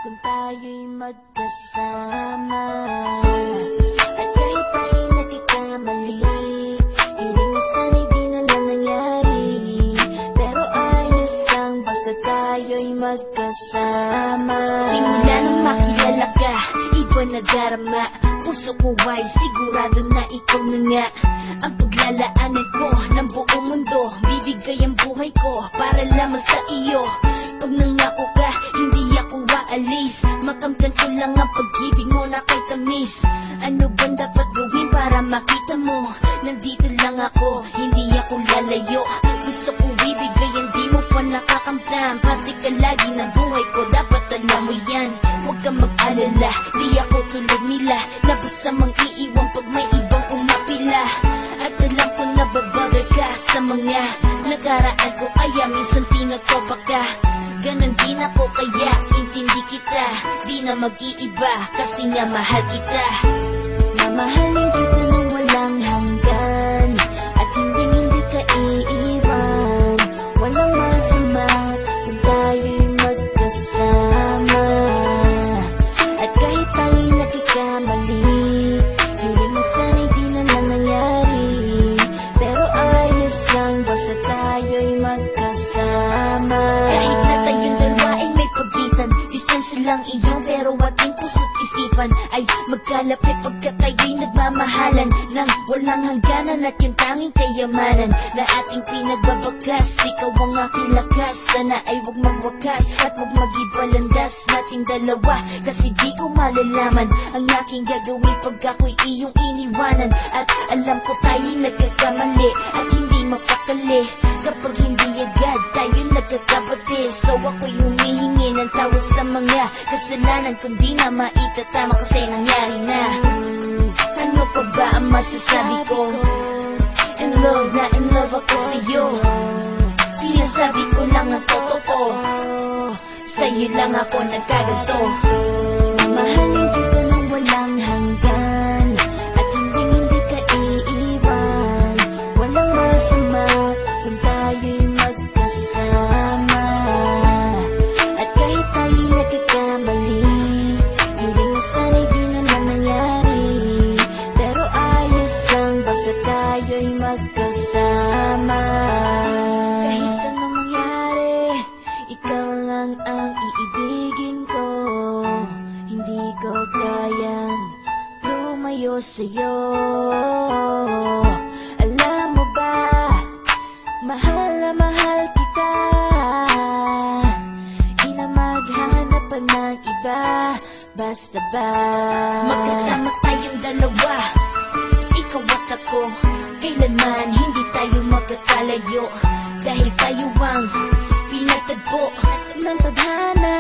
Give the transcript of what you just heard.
kung tayo'y magkasama. At kahit tayo'y nagkakamali, hiling na sana'y di na lang nangyari. Pero ayos ang basta tayo'y magkasama. Simula nang makilala ka, iba na darama. Puso ko ay sigurado na ikaw na nga ang paglalaanan ko ng buong mundo. Bibigay ang buhay ko para lamang sa iyo. Pag nangako ka, hindi ako aalis. Makamtan ko lang ang pag-ibig mo na kay tamis. Ano bang dapat gawin para makita mo? Nandito lang ako, hindi ako lalayo. Gusto ko ibigay, hindi mo pa nakakamtan. Parte ka lagi ng buhay ko, dapat alam mo yan. Huwag kang mag-alala, di ako tulad nila na basta mang iiwan pag may ibang umapila. At alam ko na babother ka sa mga nakaraan ko, kaya minsan tinotopa ka. Ganon din ako, kaya intindi kita. Di na mag-iiba kasi nga mahal kita. Mamahalin kita nang walang hanggan, at hindi ka iiwan. Walang masama kung tayo'y magkasama. At kahit tayo'y nagkakamali, hiling na sana'y di na lang nangyari. Pero ayos lang basta tayo'y magkasama. Kahit na tayong dalawa ay may pagitan, distansya lang iyon, pero ating puso't isipan ay magkalapit pagkat tayo'y nagmamahalan ng walang hangganan. At yung tanging kayamanan na ating pinagbabakas, ikaw ang aking lakas. Sana ay huwag magwakas at huwag mag-ibalandas nating dalawa, kasi di ko malalaman ang aking gagawin pag ako'y iyong iniwanan. At alam ko tayo'y nagkakamali at hindi mapakali kapag hindi agad tayo nagkakabati. So ako'y humihingi ng tawad sa mga kasalanan kung di na maitatama kasi nangyari na. Ano pa ba ang masasabi ko? In love na in love ako sa'yo. Sinasabi ko lang ang totoo, sa'yo lang ako nagkaganto. Mahalin kita nang walang hanggan, at hindi ka iiwan. Walang masama kung tayo'y magkasama. At kahit tayo'y nagkakamali, hiling na sana'y di na lang nangyari. Pero ayos lang basta tayo'y magkasama. Kahit anong mangyari, ikaw lang ang iibigin ko. Hindi ko kayang lumayo sa'yo. Alam mo ba, mahal na mahal kita. Di na maghanap pa ng iba, basta ba magkasama tayong dalawa, ikaw at ako. Kailanman hindi tayo magkakalayo, dahil tayo ang pinatagpo ng tadhana.